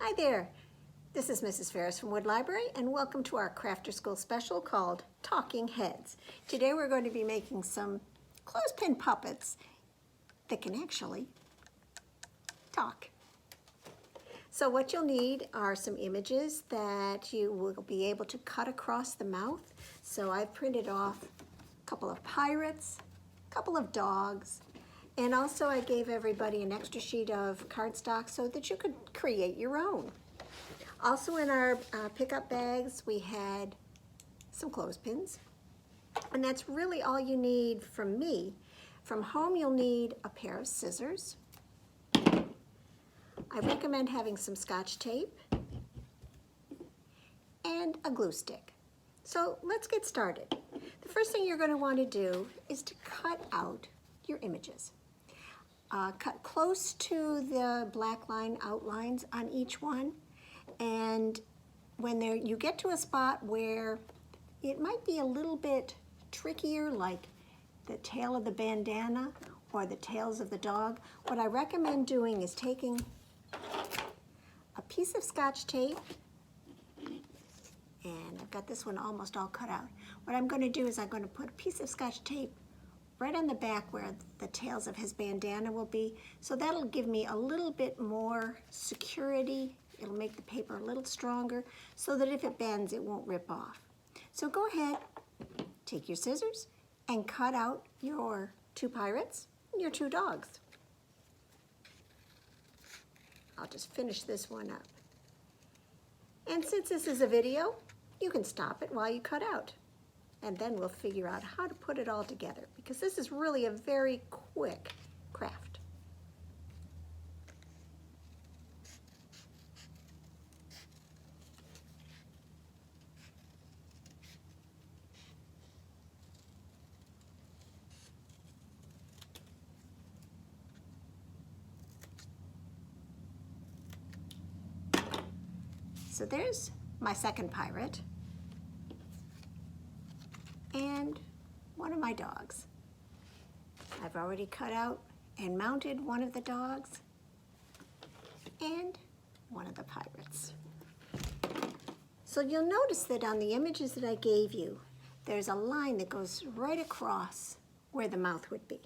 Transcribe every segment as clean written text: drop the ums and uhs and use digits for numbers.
Hi there, this is Mrs. Ferris from Wood Library and welcome to our Crafter School special called Talking Heads. Today we're going to be making some clothespin puppets that can actually talk. So what you'll need are some images that you will be able to cut across the mouth. So I've printed off a couple of pirates, a couple of dogs, and also I gave everybody an extra sheet of cardstock so that you could create your own. Also in our pickup bags we had some clothespins, and that's really all you need from me. From home you'll need a pair of scissors. I recommend having some Scotch tape and a glue stick. So let's get started. The first thing you're going to want to do is to cut out your images. Cut close to the black line outlines on each one, and when you get to a spot where it might be a little bit trickier, like the tail of the bandana or the tails of the dog, what I recommend doing is taking a piece of Scotch tape, and I've got this one almost all cut out. What I'm going to do is I'm going to put a piece of Scotch tape right on the back where the tails of his bandana will be. So that'll give me a little bit more security. It'll make the paper a little stronger so that if it bends, it won't rip off. So go ahead, take your scissors and cut out your two pirates and your two dogs. I'll just finish this one up. And since this is a video, you can stop it while you cut out. And then we'll figure out how to put it all together, because this is really a very quick craft. So there's my second pirate and one of my dogs. I've already cut out and mounted one of the dogs and one of the pirates. So you'll notice that on the images that I gave you, there's a line that goes right across where the mouth would be.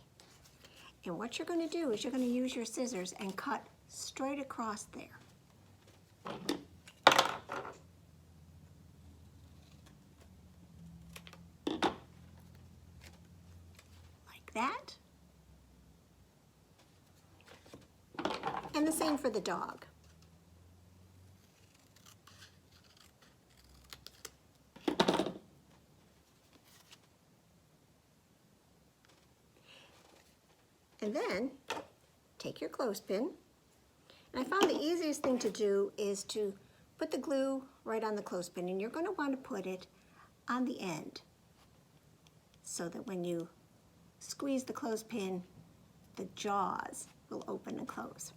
And what you're going to do is you're going to use your scissors and cut straight across there. That. And the same for the dog. And then take your clothespin. And I found the easiest thing to do is to put the glue right on the clothespin, and you're going to want to put it on the end so that when you squeeze the clothespin, the jaws will open and close.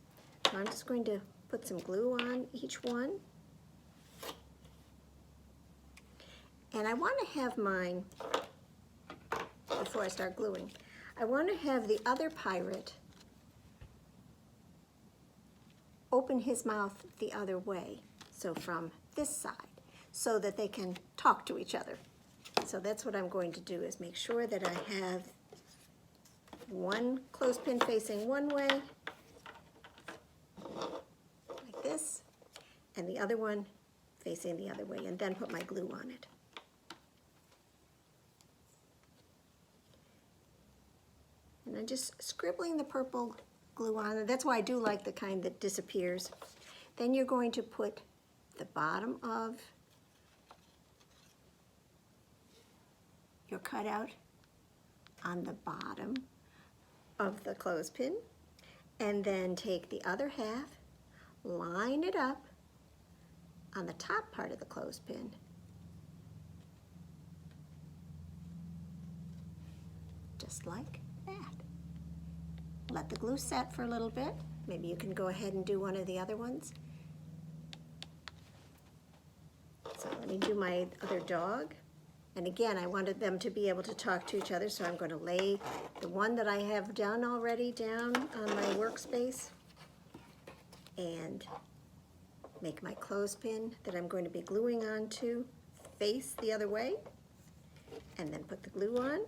So I'm just going to put some glue on each one. And I want to have mine, before I start gluing, I want to have the other pirate open his mouth the other way, so from this side, so that they can talk to each other. So that's what I'm going to do, is make sure that I have one clothespin facing one way, like this, and the other one facing the other way, and then put my glue on it. And I'm just scribbling the purple glue on it. That's why I do like the kind that disappears. Then you're going to put the bottom of your cutout on the bottom of the clothespin, and then take the other half, line it up on the top part of the clothespin, just like that. Let the glue set for a little bit. Maybe you can go ahead and do one of the other ones. So let me do my other dog. And again, I wanted them to be able to talk to each other, so I'm going to lay the one that I have done already down on my workspace and make my clothespin that I'm going to be gluing onto face the other way, and then put the glue on.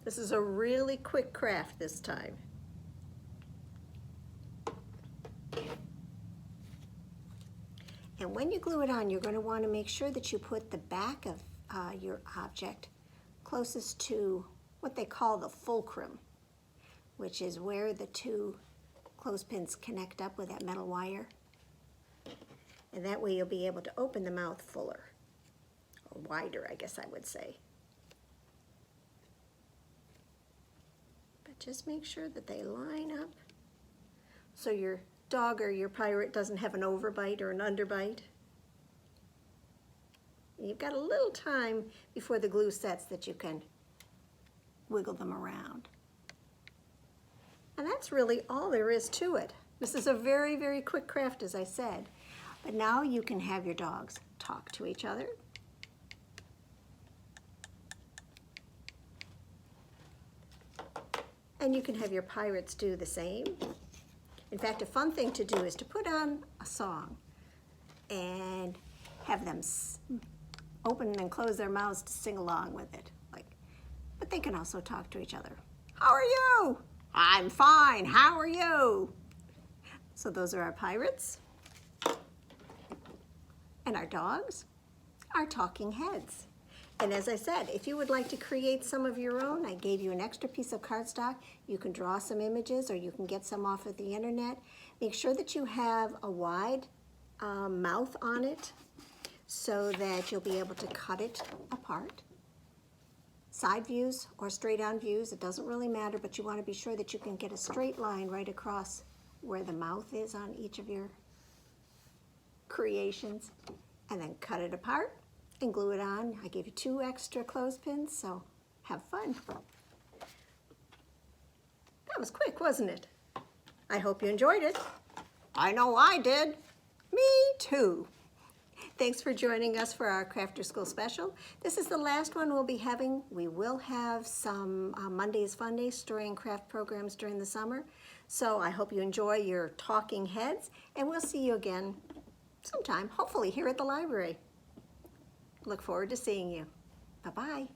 This is a really quick craft this time. And when you glue it on, you're going to want to make sure that you put the back of your object closest to what they call the fulcrum, which is where the two clothespins connect up with that metal wire. And that way you'll be able to open the mouth fuller, or wider, I guess I would say. But just make sure that they line up so your dog or your pirate doesn't have an overbite or an underbite. And you've got a little time before the glue sets that you can wiggle them around. And that's really all there is to it. This is a very, very quick craft, as I said. But now you can have your dogs talk to each other. And you can have your pirates do the same. In fact, a fun thing to do is to put on a song and have them open and close their mouths to sing along with it. But they can also talk to each other. How are you? I'm fine. How are you? So those are our pirates. And our dogs are talking heads. And as I said, if you would like to create some of your own, I gave you an extra piece of cardstock. You can draw some images or you can get some off of the internet. Make sure that you have a wide mouth on it so that you'll be able to cut it apart. Side views or straight on views, it doesn't really matter, but you want to be sure that you can get a straight line right across where the mouth is on each of your creations, and then cut it apart and glue it on. I gave you 2 extra clothespins, so have fun. That was quick, wasn't it? I hope you enjoyed it. I know I did. Me too. Thanks for joining us for our Crafter School special. This is the last one we'll be having. We will have some Monday's Fun Day story and craft programs during the summer. So I hope you enjoy your talking heads, and we'll see you again sometime, hopefully here at the library. Look forward to seeing you. Bye-bye.